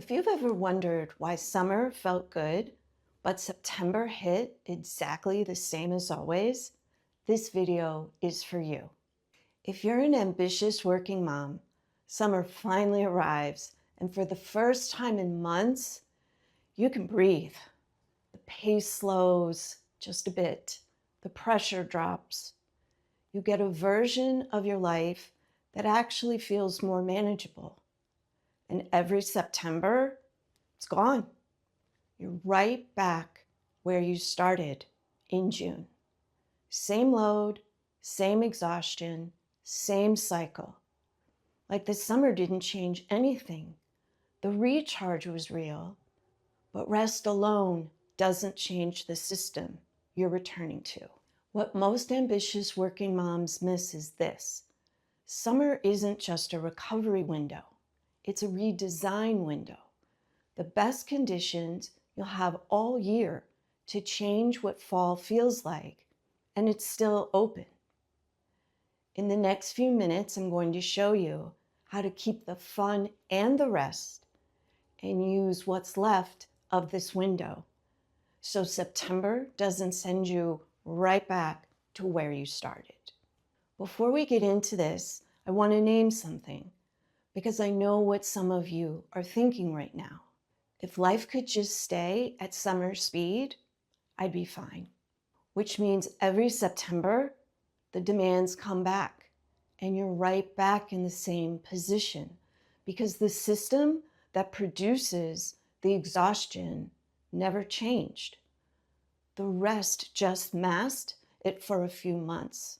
If you've ever wondered why summer felt good, but September hit exactly the same as always, this video is for you. If you're an ambitious working mom, summer finally arrives, and for the first time in months, you can breathe. The pace slows just a bit. The pressure drops. You get a version of your life that actually feels more manageable. And every September, it's gone. You're right back where you started in June. Same load, same exhaustion, same cycle. Like the summer didn't change anything. The recharge was real, but rest alone doesn't change the system you're returning to. What most ambitious working moms miss is this. Summer isn't just a recovery window. It's a redesign window. The best conditions you'll have all year to change what fall feels like, and it's still open. In the next few minutes, I'm going to show you how to keep the fun and the rest and use what's left of this window so September doesn't send you right back to where you started. Before we get into this, I want to name something because I know what some of you are thinking right now. If life could just stay at summer speed, I'd be fine. Which means every September, the demands come back and you're right back in the same position because the system that produces the exhaustion never changed. The rest just masked it for a few months.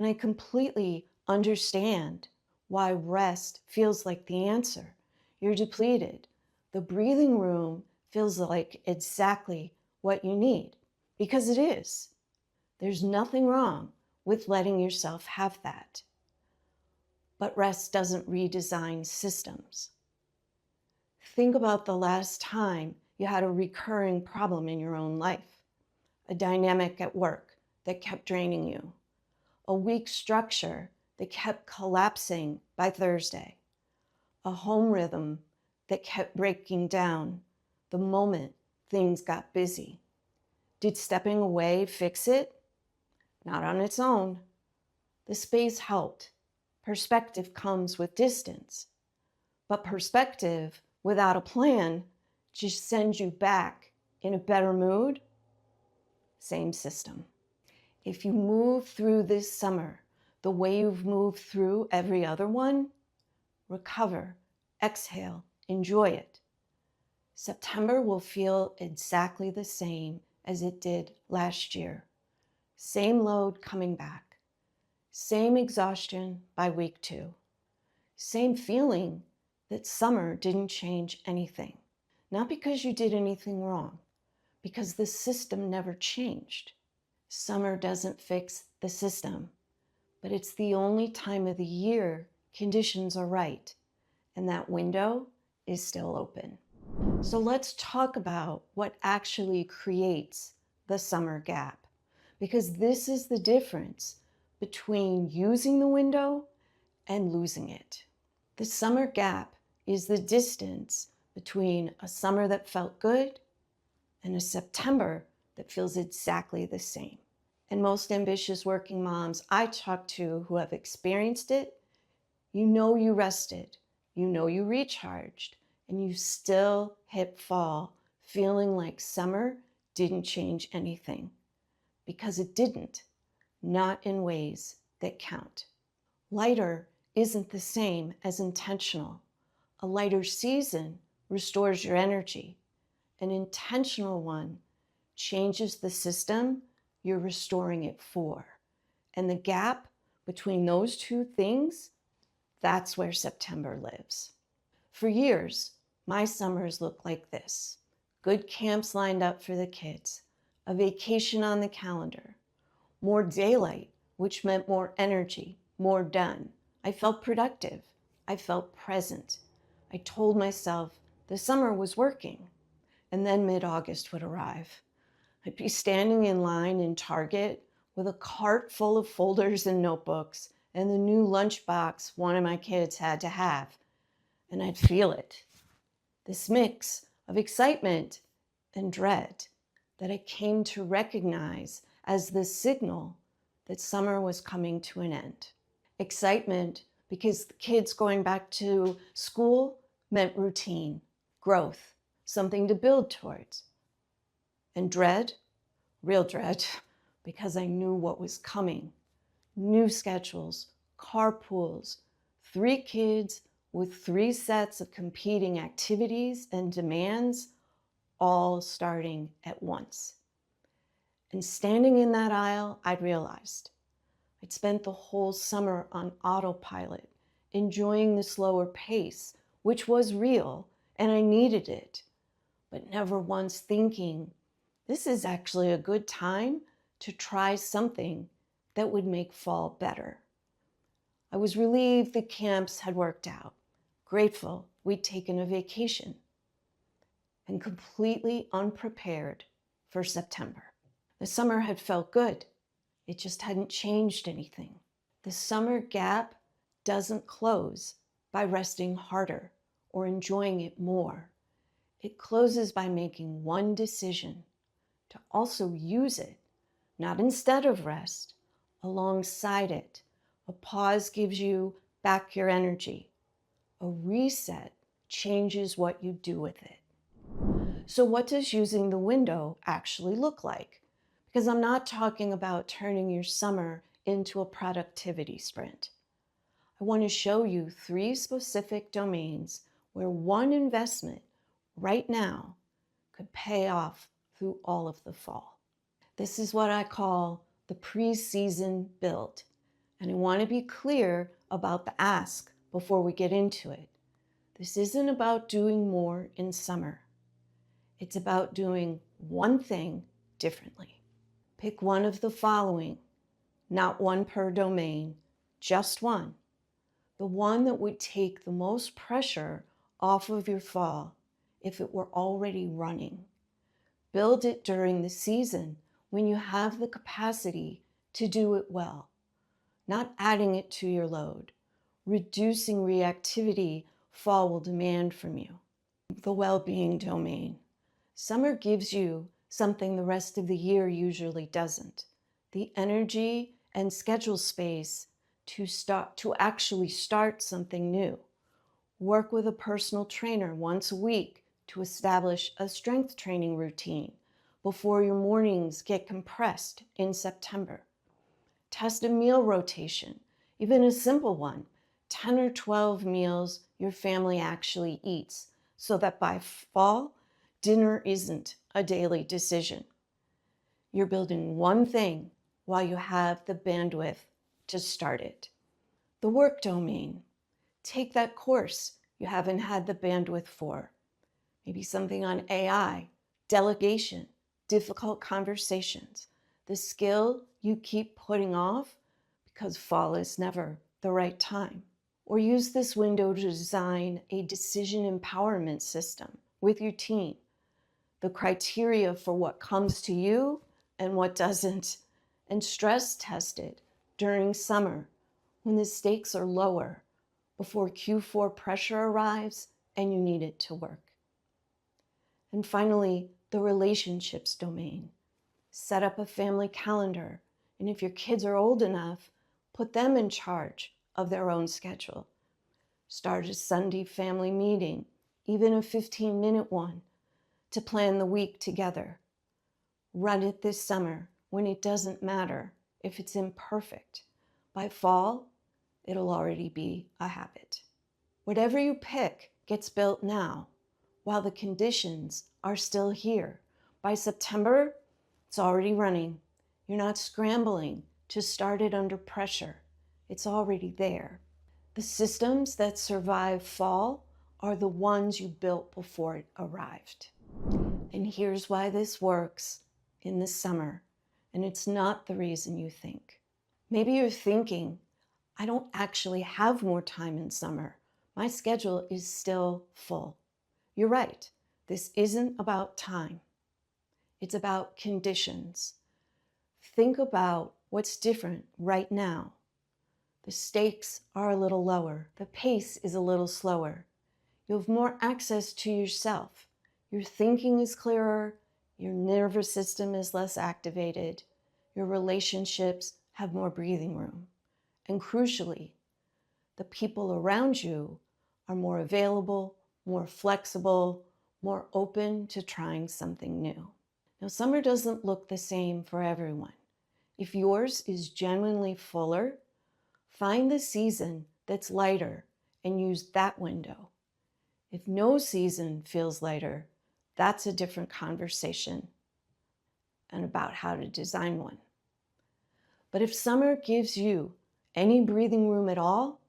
And I completely understand why rest feels like the answer. You're depleted. The breathing room feels like exactly what you need, because it is. There's nothing wrong with letting yourself have that. But rest doesn't redesign systems. Think about the last time you had a recurring problem in your own life, a dynamic at work that kept draining you, a weak structure that kept collapsing by Thursday, a home rhythm that kept breaking down the moment things got busy. Did stepping away fix it? Not on its own. The space helped. Perspective comes with distance. But perspective without a plan just sends you back in a better mood. Same system. If you move through this summer the way you've moved through every other one, recover, exhale, enjoy it. September will feel exactly the same as it did last year. Same load coming back. Same exhaustion by week 2. Same feeling that summer didn't change anything. Not because you did anything wrong, because the system never changed. Summer doesn't fix the system, but it's the only time of the year conditions are right, and that window is still open. So let's talk about what actually creates the summer gap, because this is the difference between using the window and losing it. The summer gap is the distance between a summer that felt good and a September that feels exactly the same. And most ambitious working moms I talk to who have experienced it, you know you rested, you know you recharged, and you still hit fall feeling like summer didn't change anything. Because it didn't, not in ways that count. Lighter isn't the same as intentional. A lighter season restores your energy. An intentional one changes the system you're restoring it for. And the gap between those two things, that's where September lives. For years, my summers looked like this. Good camps lined up for the kids, a vacation on the calendar, more daylight, which meant more energy, more done. I felt productive. I felt present. I told myself the summer was working. And then mid-August would arrive. I'd be standing in line in Target with a cart full of folders and notebooks and the new lunchbox one of my kids had to have. And I'd feel it. This mix of excitement and dread that I came to recognize as the signal that summer was coming to an end. Excitement because the kids going back to school meant routine, growth, something to build towards. And dread, real dread, because I knew what was coming. New schedules, carpools, 3 kids with 3 sets of competing activities and demands, all starting at once. And standing in that aisle, I realized I'd spent the whole summer on autopilot, enjoying the slower pace, which was real, and I needed it, but never once thinking, this is actually a good time to try something that would make fall better. I was relieved the camps had worked out, grateful we'd taken a vacation, and completely unprepared for September. The summer had felt good. It just hadn't changed anything. The summer gap doesn't close by resting harder or enjoying it more. It closes by making one decision to also use it, not instead of rest, alongside it. A pause gives you back your energy. A reset changes what you do with it. So what does using the window actually look like? Because I'm not talking about turning your summer into a productivity sprint. I want to show you 3 specific domains where one investment right now could pay off through all of the fall. This is what I call the pre-season build. And I want to be clear about the ask before we get into it. This isn't about doing more in summer. It's about doing one thing differently. Pick one of the following, not one per domain, just one. The one that would take the most pressure off of your fall if it were already running. Build it during the season when you have the capacity to do it well, not adding it to your load, reducing reactivity fall will demand from you. The well-being domain. Summer gives you something the rest of the year usually doesn't. The energy and schedule space to actually start something new. Work with a personal trainer once a week to establish a strength training routine before your mornings get compressed in September. Test a meal rotation, even a simple one, 10 or 12 meals your family actually eats, so that by fall, dinner isn't a daily decision. You're building one thing while you have the bandwidth to start it. The work domain. Take that course you haven't had the bandwidth for. Maybe something on AI, delegation, difficult conversations, the skill you keep putting off because fall is never the right time. Or use this window to design a decision empowerment system with your team. The criteria for what comes to you and what doesn't, and stress test it during summer when the stakes are lower before Q4 pressure arrives and you need it to work. And finally, the relationships domain. Set up a family calendar, and if your kids are old enough, put them in charge of their own schedule. Start a Sunday family meeting, even a 15-minute one, to plan the week together. Run it this summer when it doesn't matter if it's imperfect. By fall, it'll already be a habit. Whatever you pick gets built now, while the conditions are still here. By September, it's already running. You're not scrambling to start it under pressure. It's already there. The systems that survive fall are the ones you built before it arrived. And here's why this works in the summer, and it's not the reason you think. Maybe you're thinking, I don't actually have more time in summer. My schedule is still full. You're right. This isn't about time. It's about conditions. Think about what's different right now. The stakes are a little lower. The pace is a little slower. You have more access to yourself. Your thinking is clearer, your nervous system is less activated, your relationships have more breathing room. And crucially, the people around you are more available, more flexible, more open to trying something new. Now, summer doesn't look the same for everyone. If yours is genuinely fuller, find the season that's lighter and use that window. If no season feels lighter, that's a different conversation and about how to design one. But if summer gives you any breathing room at all,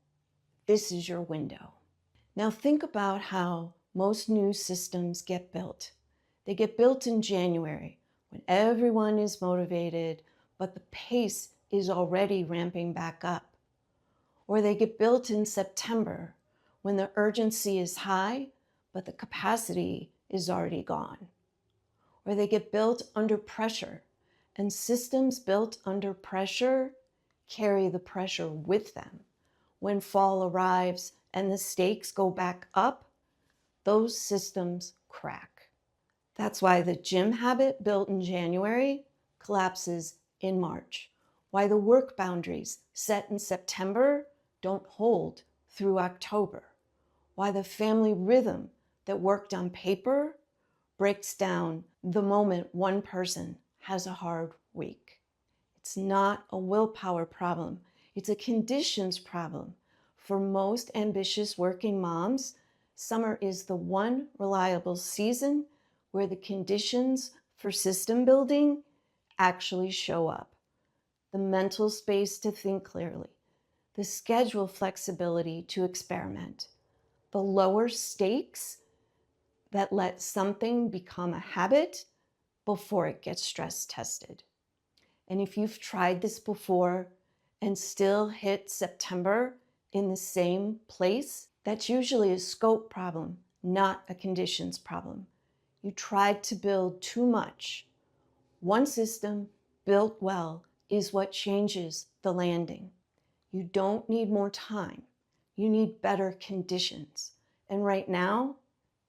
this is your window. Now think about how most new systems get built. They get built in January when everyone is motivated, but the pace is already ramping back up. Or they get built in September when the urgency is high, but the capacity is already gone. Or they get built under pressure, and systems built under pressure carry the pressure with them. When fall arrives and the stakes go back up, those systems crack. That's why the gym habit built in January collapses in March. Why the work boundaries set in September don't hold through October. Why the family rhythm that worked on paper breaks down the moment one person has a hard week. It's not a willpower problem. It's a conditions problem. For most ambitious working moms, summer is the one reliable season where the conditions for system building actually show up. The mental space to think clearly, the schedule flexibility to experiment, the lower stakes that let something become a habit before it gets stress tested. And if you've tried this before and still hit September in the same place, that's usually a scope problem, not a conditions problem. You tried to build too much. One system built well is what changes the landing. You don't need more time. You need better conditions. And right now,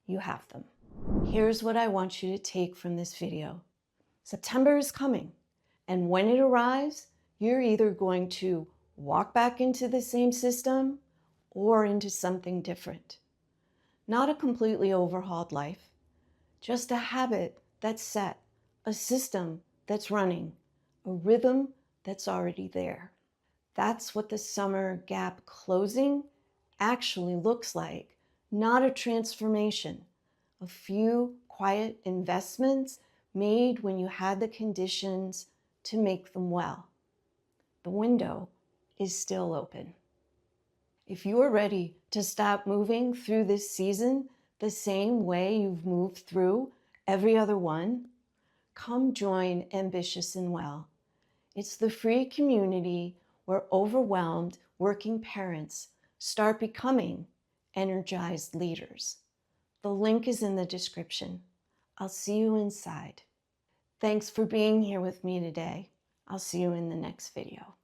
you have them. Here's what I want you to take from this video. September is coming, and when it arrives, you're either going to walk back into the same system or into something different. Not a completely overhauled life, just a habit that's set, a system that's running, a rhythm that's already there. That's what the summer gap closing actually looks like, not a transformation. A few quiet investments made when you had the conditions to make them well. The window is still open. If you are ready to stop moving through this season the same way you've moved through every other one, come join Ambitious and Well. It's the free community where overwhelmed working parents start becoming energized leaders. The link is in the description. I'll see you inside. Thanks for being here with me today. I'll see you in the next video.